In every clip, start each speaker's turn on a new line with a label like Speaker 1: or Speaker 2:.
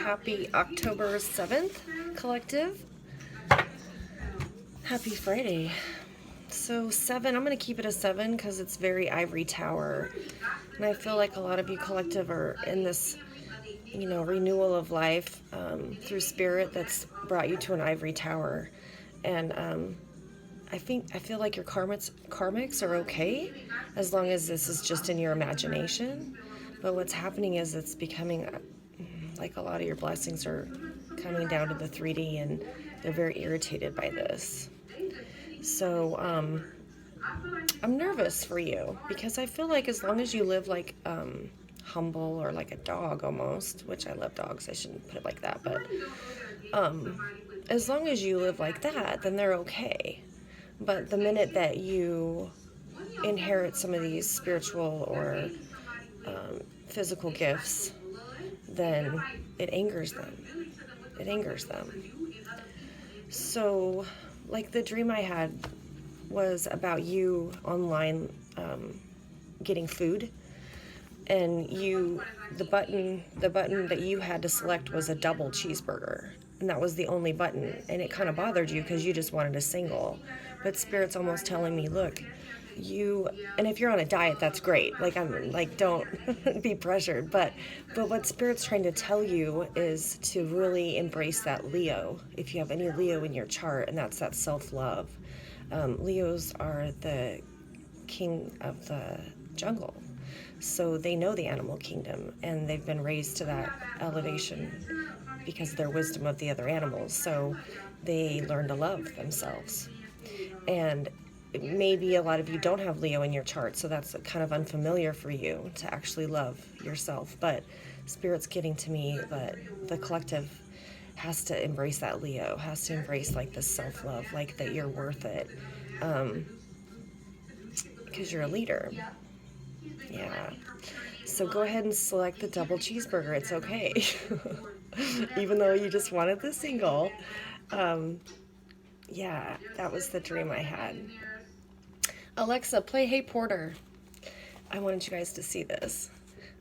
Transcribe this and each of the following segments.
Speaker 1: Happy October 7th, collective. Happy Friday. So 7, I'm going to keep it a 7 because it's very ivory tower. And I feel like a lot of you collective are in this, renewal of life through spirit that's brought you to an ivory tower. And I feel like your karmics are okay as long as this is just in your imagination. But what's happening is it's becoming like a lot of your blessings are coming down to the 3D and they're very irritated by this. So I'm nervous for you because I feel like as long as you live like humble or like a dog almost, which I love dogs, I shouldn't put it like that, but as long as you live like that, then they're okay. But the minute that you inherit some of these spiritual or physical gifts, then it angers them. It angers them. So, like the dream I had was about you online getting food, and the button that you had to select was a double cheeseburger, and that was the only button, and it kind of bothered you because you just wanted a single. But Spirit's almost telling me, look, and if you're on a diet, that's great. Like, I'm like, don't be pressured. But what Spirit's trying to tell you is to really embrace that Leo. If you have any Leo in your chart, and that's that self-love. Leos are the king of the jungle. So they know the animal kingdom, and they've been raised to that elevation because of their wisdom of the other animals. So they learn to love themselves. And maybe a lot of you don't have Leo in your chart, so that's kind of unfamiliar for you to actually love yourself. But Spirit's getting to me that the collective has to embrace that Leo, has to embrace like the self-love, like that you're worth it, because you're a leader. Yeah. So go ahead and select the double cheeseburger. It's okay. Even though you just wanted the single. Yeah, that was the dream I had. Alexa, play Hey Porter. I wanted you guys to see this.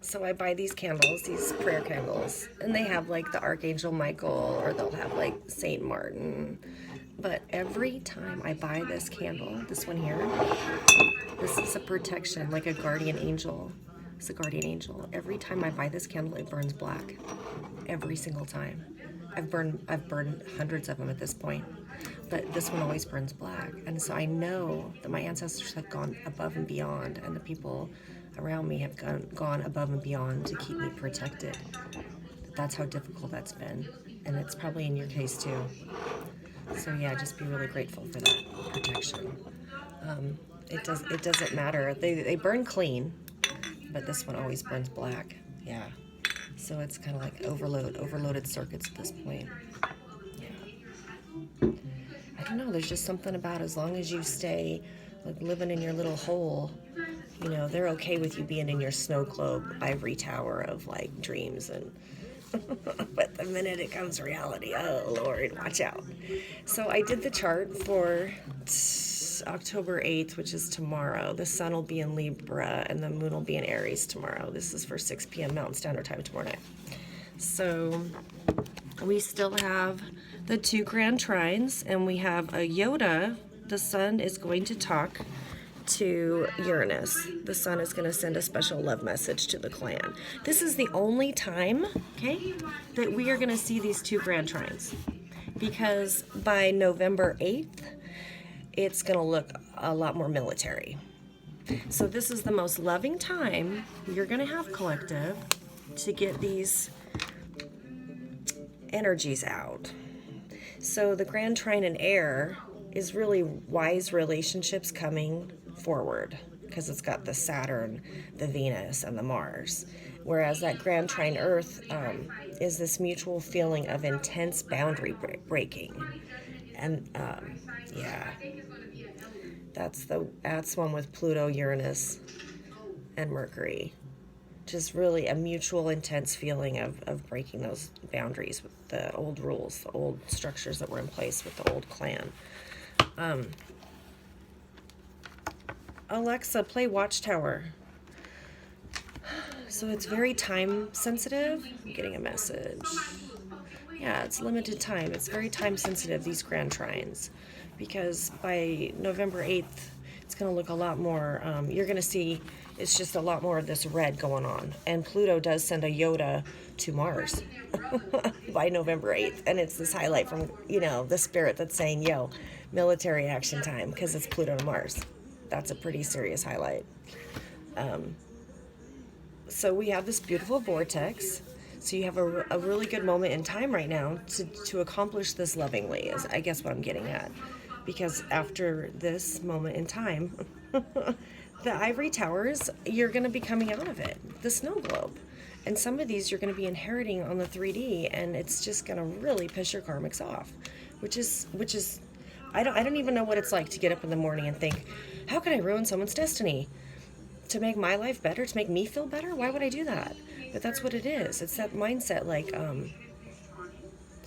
Speaker 1: So I buy these candles, these prayer candles, and they have like the Archangel Michael, or they'll have like Saint Martin. But every time I buy this candle, this one here, this is a protection, like a guardian angel. It's a guardian angel. Every time I buy this candle, it burns black. Every single time. I've burned hundreds of them at this point, but this one always burns black. And so I know that my ancestors have gone above and beyond, and the people around me have gone above and beyond to keep me protected. That's how difficult that's been, and it's probably in your case too. So yeah, just be really grateful for that protection. It doesn't matter. They burn clean, but this one always burns black. Yeah. So it's kind of like overloaded circuits at this point. Yeah. I don't know. There's just something about as long as you stay like living in your little hole, they're okay with you being in your snow globe ivory tower of like dreams and. But the minute it comes reality, oh Lord, watch out. So I did the chart for October 8th, which is tomorrow. The sun will be in Libra and the moon will be in Aries tomorrow. This is for 6 p.m. Mountain Standard Time tomorrow night. So we still have the 2 grand trines, and we have a Yoda. The sun is going to talk to Uranus. The sun is going to send a special love message to the clan. This is the only time, okay, that we are going to see these 2 grand trines, because by November 8th, it's going to look a lot more military. So this is the most loving time you're going to have, collective, to get these energies out. So the grand trine in air is really wise relationships coming forward, because it's got the Saturn, the Venus, and the Mars. Whereas that grand trine Earth is this mutual feeling of intense boundary breaking. And yeah, that's one with Pluto, Uranus, and Mercury. Just really a mutual intense feeling of breaking those boundaries with the old rules, the old structures that were in place with the old clan. Alexa, play Watchtower. So it's very time sensitive. I'm getting a message. Yeah, it's limited time. It's very time sensitive, these grand trines, because by November 8th, it's going to look a lot more, you're going to see it's just a lot more of this red going on. And Pluto does send a Yoda to Mars by November 8th. And it's this highlight from, the spirit that's saying, yo, military action time, because it's Pluto to Mars. That's a pretty serious highlight. So we have this beautiful vortex. So you have a really good moment in time right now to accomplish this lovingly, is I guess what I'm getting at. Because after this moment in time, the ivory towers, you're going to be coming out of it, the snow globe. And some of these you're going to be inheriting on the 3D, and it's just going to really piss your karmics off, which is I don't even know what it's like to get up in the morning and think, how can I ruin someone's destiny? To make my life better, to make me feel better? Why would I do that? But that's what it is. It's that mindset, like,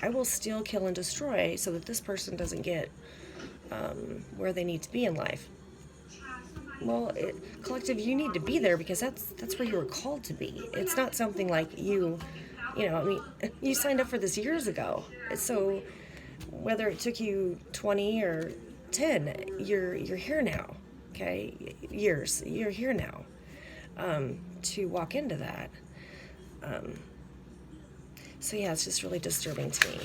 Speaker 1: I will steal, kill, and destroy so that this person doesn't get where they need to be in life. Well, collective, you need to be there because that's where you were called to be. It's not something like you signed up for this years ago. So whether it took you 20 or 10, you're here now. Okay, years, you're here now to walk into that. So yeah, it's just really disturbing to me.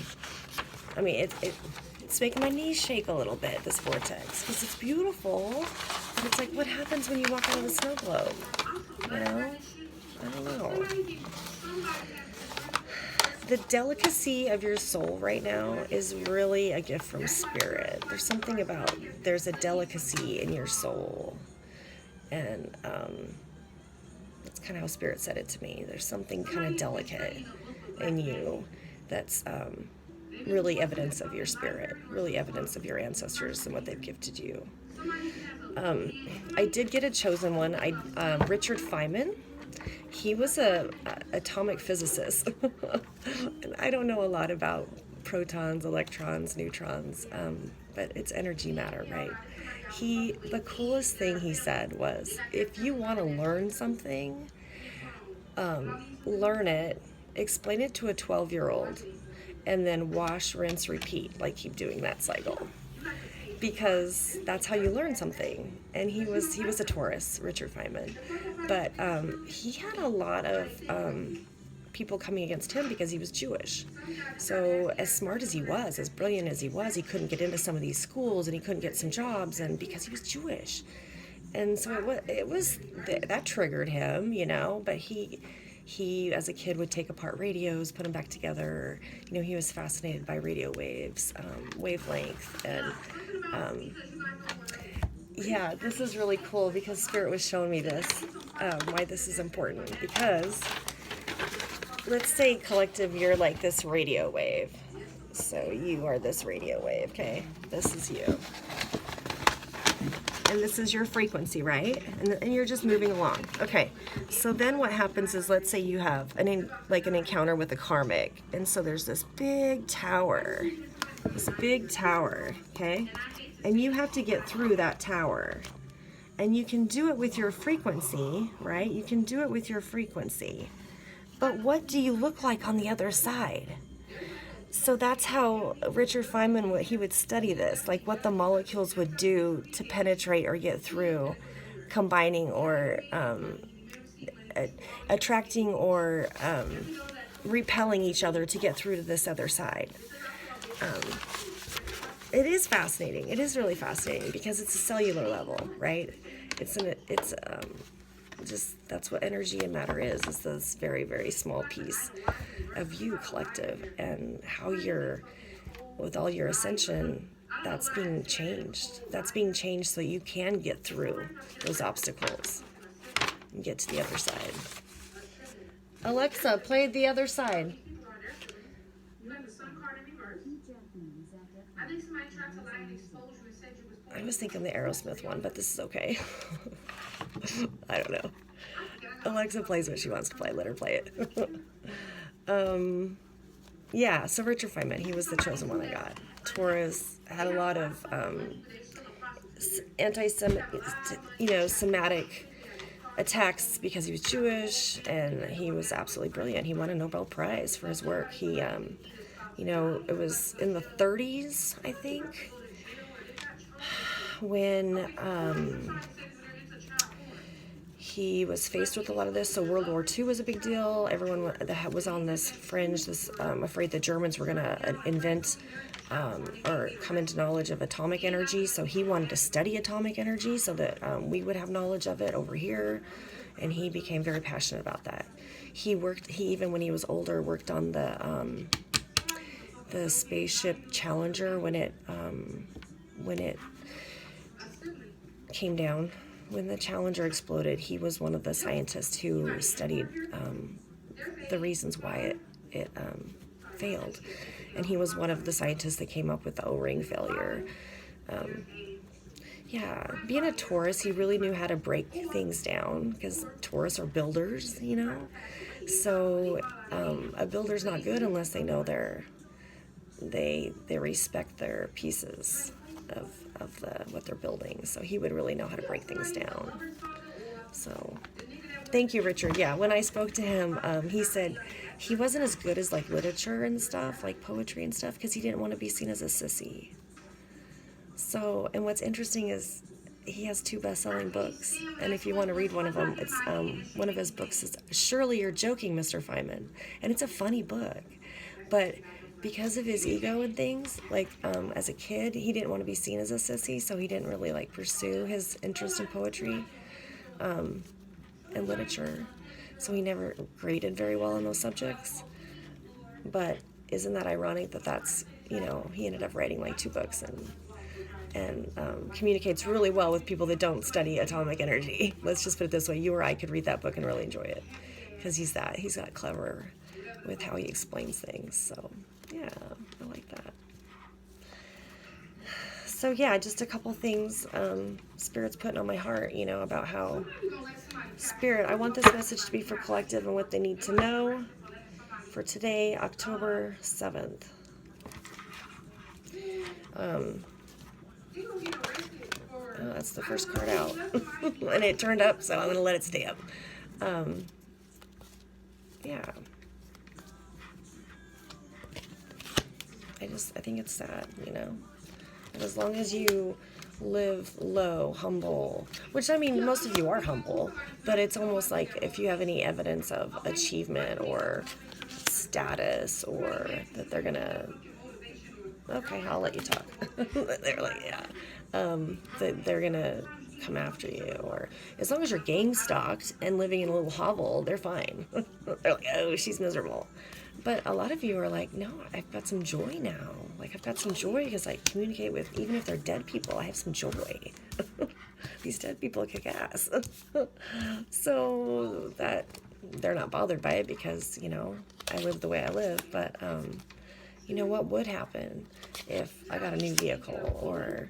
Speaker 1: I mean, it's making my knees shake a little bit, this vortex, because it's beautiful, but it's like, what happens when you walk out of the snow globe? I don't know. The delicacy of your soul right now is really a gift from spirit. There's something about, there's a delicacy in your soul. And that's kind of how spirit said it to me. There's something kind of delicate in you that's really evidence of your spirit, really evidence of your ancestors and what they've gifted you. I did get a chosen one. Richard Feynman. He was a atomic physicist. And I don't know a lot about protons, electrons, neutrons, but it's energy matter, right? The coolest thing he said was, if you want to learn something, learn it, explain it to a 12-year-old, and then wash, rinse, repeat, like keep doing that cycle. Because that's how you learn something. And he was a Taurus, Richard Feynman. But he had a lot of people coming against him because he was Jewish. So as smart as he was, as brilliant as he was, he couldn't get into some of these schools and he couldn't get some jobs, and because he was Jewish. And so that triggered him, but he as a kid would take apart radios, put them back together. He was fascinated by radio waves, wavelength, and yeah, this is really cool because Spirit was showing me this, why this is important. Because let's say, collective, you're like this radio wave. So you are this radio wave, okay? This is you. And this is your frequency, right? And you're just moving along. Okay, so then what happens is, let's say you have an encounter with a karmic. And so there's this big tower, okay? And you have to get through that tower. And you can do it with your frequency, right? You can do it with your frequency. But what do you look like on the other side? So that's how Richard Feynman, he would study this, like what the molecules would do to penetrate or get through, combining or attracting or repelling each other to get through to this other side. It is fascinating. It is really fascinating because it's a cellular level, right? It's just, that's what energy and matter is this very, very small piece of you, collective, and how you're, with all your ascension, that's being changed. That's being changed so you can get through those obstacles and get to the other side. Alexa, play The Other Side. I was thinking the Aerosmith one, but this is okay. I don't know. Alexa plays what she wants to play. Let her play it. Yeah, so Richard Feynman, he was the chosen one I got. Taurus, had a lot of anti-Semitic attacks because he was Jewish, and he was absolutely brilliant. He won a Nobel Prize for his work. He, it was in the 30s, I think, when he was faced with a lot of this. So World War II was a big deal. Everyone that was on this fringe, afraid the Germans were going to invent or come into knowledge of atomic energy. So he wanted to study atomic energy so that we would have knowledge of it over here. And he became very passionate about that. He even when he was older, worked on the spaceship Challenger when it came down. When the Challenger exploded, he was one of the scientists who studied the reasons why it failed. And he was one of the scientists that came up with the O-ring failure. Being a Taurus, he really knew how to break things down because Taurus are builders, So a builder's not good unless they know they respect their pieces of what they're building. So he would really know how to break things down. So thank you, Richard. Yeah, when I spoke to him, he said he wasn't as good as like literature and stuff, like poetry and stuff, because he didn't want to be seen as a sissy. So, and what's interesting is he has 2 best-selling books, and if you want to read one of them, it's one of his books is Surely You're Joking, Mr. Feynman, and it's a funny book, but because of his ego and things, like as a kid, he didn't want to be seen as a sissy, so he didn't really like pursue his interest in poetry and literature. So he never graded very well in those subjects. But isn't that ironic that that's, he ended up writing like 2 books and communicates really well with people that don't study atomic energy. Let's just put it this way: you or I could read that book and really enjoy it because he's that clever with how he explains things. So yeah, I like that. So yeah, just a couple things Spirit's putting on my heart, about how Spirit, I want this message to be for collective and what they need to know for today, October 7th. That's the first card out. And it turned up, so I'm going to let it stay up. I think it's sad, And as long as you live low, humble, which, most of you are humble, but it's almost like if you have any evidence of achievement or status or that they're going to, okay, I'll let you talk. They're like, yeah. That they're going to come after you, or as long as you're gang stalked and living in a little hovel, they're fine. They're like, oh, she's miserable. But a lot of you are like, no, I've got some joy now. Like, I've got some joy because I communicate with, even if they're dead people, I have some joy. These dead people kick ass. So that they're not bothered by it because, I live the way I live. But, what would happen if I got a new vehicle or,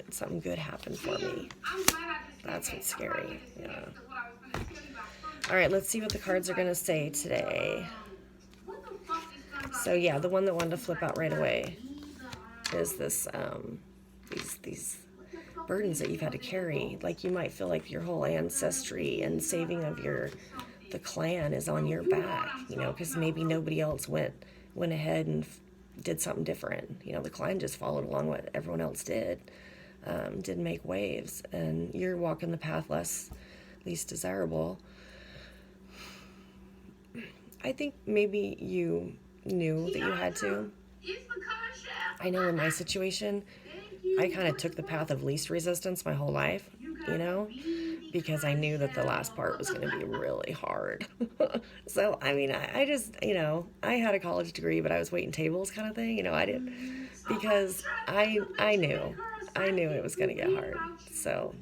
Speaker 1: something good happened for me? That's what's scary. Yeah. All right, let's see what the cards are going to say today. So yeah, the one that wanted to flip out right away is this, these burdens that you've had to carry. Like, you might feel like your whole ancestry and saving of the clan is on your back, because maybe nobody else went ahead and did something different. The clan just followed along what everyone else did, didn't make waves, and you're walking the path least desirable. I think maybe you knew that you had to. I know in my situation, I kind of took the path of least resistance my whole life, because I knew that the last part was going to be really hard. So, I just, I had a college degree, but I was waiting tables kind of thing. I didn't, because I knew it was going to get hard. So,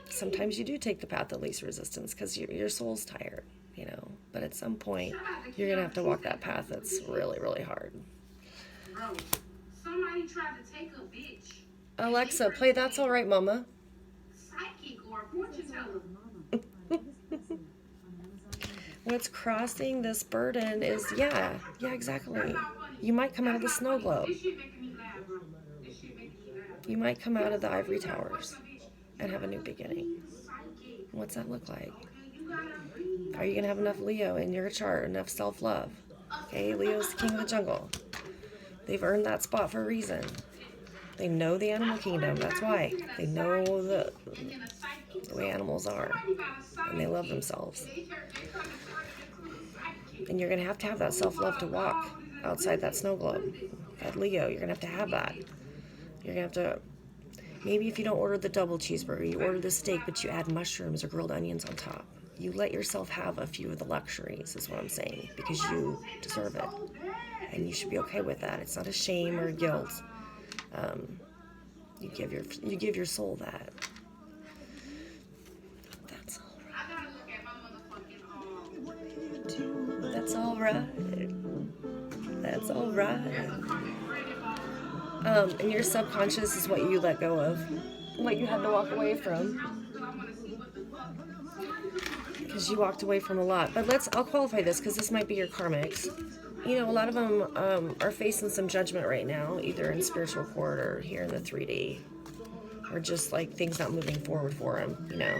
Speaker 1: sometimes you do take the path of least resistance because your soul's tired, but at some point you're going to have to walk that path that's really, really hard. Somebody tried to take a bitch. Alexa, play That's All Right, Mama. What's crossing this burden is, yeah, exactly. You might come out of the snow globe. You might come out of the ivory towers and have a new beginning. What's that look like? Are you going to have enough Leo in your chart, enough self-love? Okay, Leo's the king of the jungle. They've earned that spot for a reason. They know the animal kingdom. That's why. They know the way animals are. And they love themselves. And you're going to have that self-love to walk outside that snow globe. That Leo, you're going to have that. You're going to have to, maybe if you don't order the double cheeseburger, you order the steak, but you add mushrooms or grilled onions on top. You let yourself have a few of the luxuries, is what I'm saying, because you deserve it. And you should be okay with that. It's not a shame or guilt. You give your soul that. That's all right. That's all right. That's all right. And your subconscious is what you let go of, what you had to walk away from. Because you walked away from a lot. But I'll qualify this because this might be your karmics. You know, a lot of them are facing some judgment right now, either in spiritual court or here in the 3D, or just like things not moving forward for them, you know.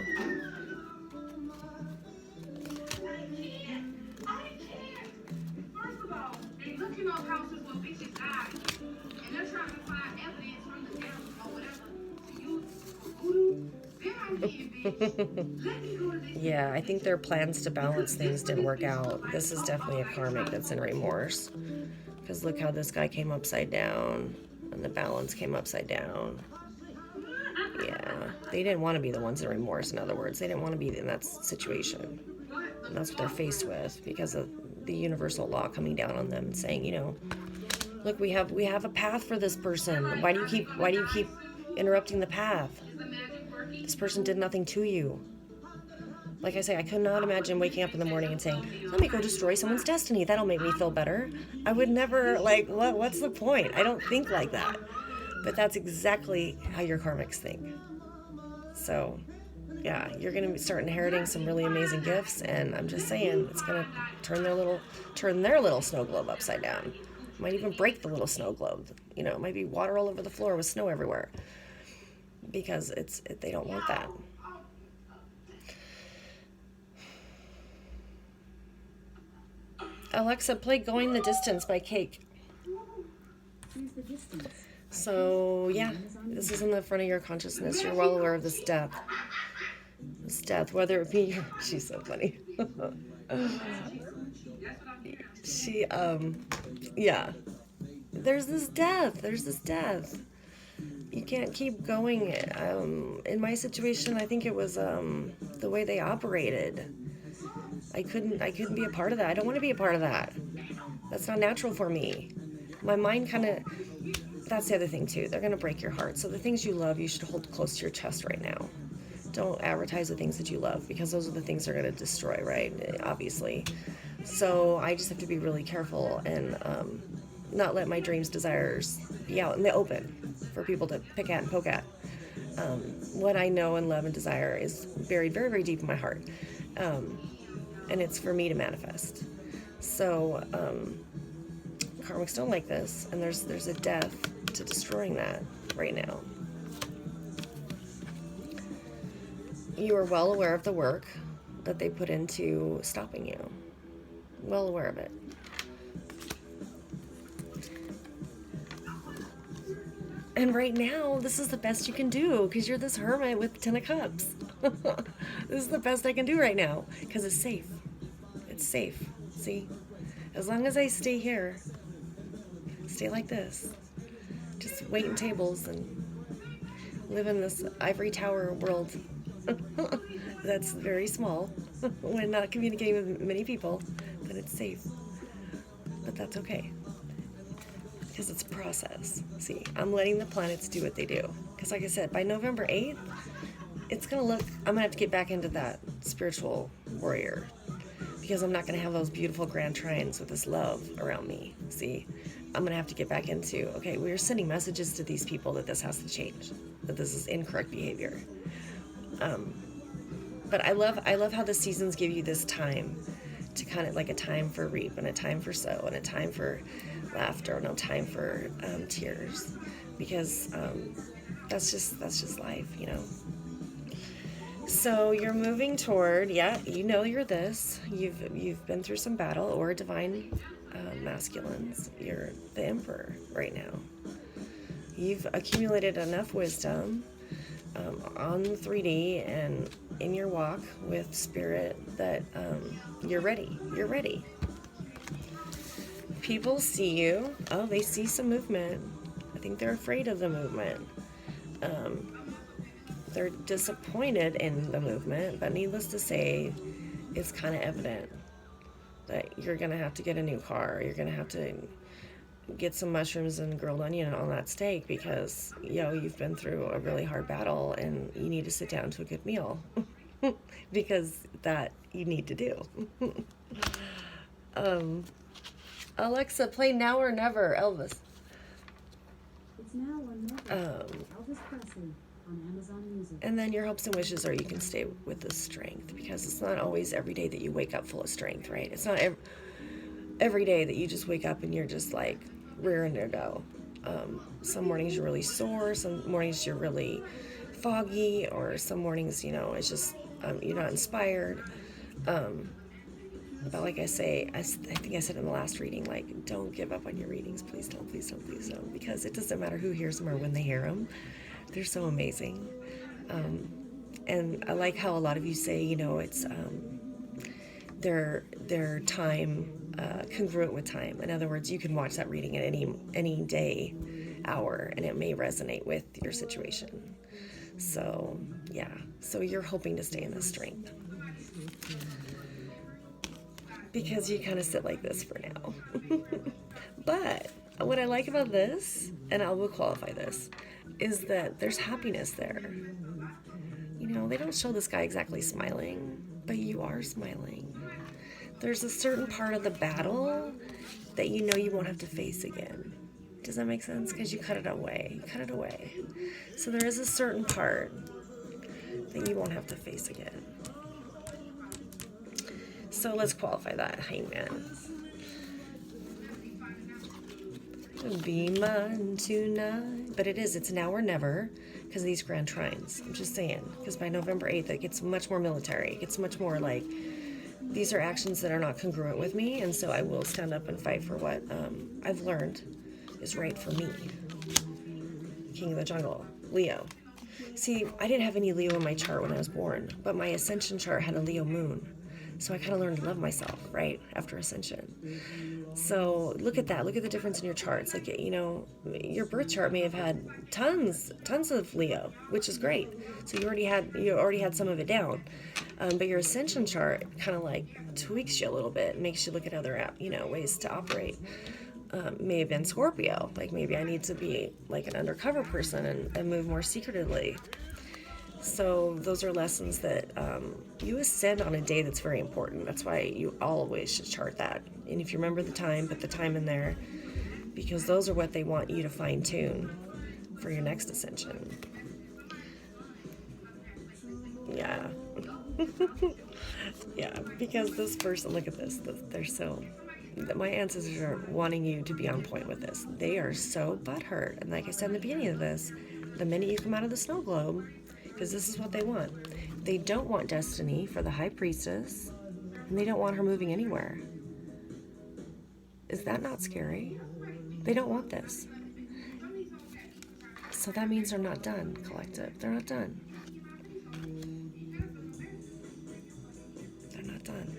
Speaker 1: Yeah, I think their plans to balance things didn't work out. This is definitely a karmic that's in remorse. Because look how this guy came upside down, and the balance came upside down. Yeah, they didn't want to be the ones in remorse, in other words. They didn't want to be in that situation. And that's what they're faced with because of the universal law coming down on them and saying, you know, look, we have a path for this person. Why do you keep interrupting the path? This person did nothing to you. Like I say, I could not imagine waking up in the morning and saying, let me go destroy someone's destiny. That'll make me feel better. I would never, what's the point? I don't think like that. But that's exactly how your karmics think. So, yeah, you're going to start inheriting some really amazing gifts. And I'm just saying, it's going to turn their little snow globe upside down. It might even break the little snow globe. You know, it might be water all over the floor with snow everywhere. Because they don't want that. Alexa, play Going the Distance by Cake. So, yeah, this is in the front of your consciousness. You're well aware of this death. This death, whether it be your... She's so funny. Yeah. There's this death. You can't keep going. In my situation, I think it was the way they operated. I couldn't be a part of that. I don't want to be a part of that. That's not natural for me. My mind that's the other thing too. They're going to break your heart. So the things you love, you should hold close to your chest right now. Don't advertise the things that you love because those are the things they're going to destroy, right? Obviously. So I just have to be really careful and not let my dreams, desires be out in the open for people to pick at and poke at. What I know and love and desire is buried very, very deep in my heart. And it's for me to manifest. So, karmics don't like this, and there's a death to destroying that right now. You are well aware of the work that they put into stopping you. Well aware of it. And right now, this is the best you can do because you're this hermit with 10 of cups. This is the best I can do right now because it's safe. It's safe. See? As long as I stay here, stay like this, just waiting tables and live in this ivory tower world that's very small when not communicating with many people, but it's safe. But that's okay. Because it's a process. See, I'm letting the planets do what they do. Because like I said, by November 8th, it's going to look, I'm going to have to get back into that spiritual warrior. Because I'm not going to have those beautiful grand trines with this love around me. See, I'm going to have to get back into, okay, we're sending messages to these people that this has to change. That this is incorrect behavior. But I love how the seasons give you this time to kind of like a time for reap and a time for sow and a time for laughter and a time for tears, because that's just life, you know. So you're moving toward, yeah, you know you're this. You've been through some battle, or divine masculines. You're the emperor right now. You've accumulated enough wisdom on 3D and in your walk with spirit that you're ready. You're ready. People see you. Oh, they see some movement. I think they're afraid of the movement. They're disappointed in the movement, but needless to say, it's kind of evident that you're going to have to get a new car. You're going to have to get some mushrooms and grilled onion on that steak because, you've been through a really hard battle and you need to sit down to a good meal because that you need to do. Alexa, play Now or Never, Elvis.
Speaker 2: It's Now or Never, Elvis Presley. On Amazon Music.
Speaker 1: And then your hopes and wishes are you can stay with the strength, because it's not always every day that you wake up full of strength, right? It's not every day that you just wake up and you're just like rearing to go. Some mornings you're really sore, some mornings you're really foggy, or some mornings, it's just you're not inspired. But like I say, I think I said in the last reading, like, don't give up on your readings. Please don't, please don't, please don't. Because it doesn't matter who hears them or when they hear them. They're so amazing. And I like how a lot of you say, it's their time, congruent with time. In other words, you can watch that reading at any day, hour, and it may resonate with your situation. So, yeah. So you're hoping to stay in this strength. Because you kind of sit like this for now. But what I like about this, and I will qualify this, is that there's happiness there. They don't show this guy exactly smiling, but you are smiling. There's a certain part of the battle that you won't have to face again. Does that make sense? Because you cut it away. You cut it away. So there is a certain part that you won't have to face again. So let's qualify that, Hangman. Be mine tonight. But it's now or never because of these grand trines. I'm just saying. Because by November 8th, it gets much more military. It gets much more like, these are actions that are not congruent with me, and so I will stand up and fight for what I've learned is right for me. King of the Jungle, Leo. See, I didn't have any Leo in my chart when I was born, but my ascension chart had a Leo moon. So I kind of learned to love myself, right, after ascension. So look at that. Look at the difference in your charts. Like, your birth chart may have had tons of Leo, which is great. So you already had some of it down. But your ascension chart kind of like tweaks you a little bit, makes you look at other, ways to operate. May have been Scorpio. Like, maybe I need to be like an undercover person and move more secretively. So those are lessons that you ascend on a day that's very important. That's why you always should chart that. And if you remember the time, put the time in there, because those are what they want you to fine tune for your next ascension. Yeah. Yeah, because this person, look at this. They're so... My ancestors are wanting you to be on point with this. They are so butthurt. And like I said in the beginning of this, the minute you come out of the snow globe, because this is what they want. They don't want destiny for the high priestess, and they don't want her moving anywhere. Is that not scary? They don't want this. So that means they're not done, collective. They're not done. They're not done.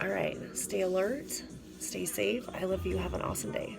Speaker 1: All right, stay alert, stay safe. I love you. Have an awesome day.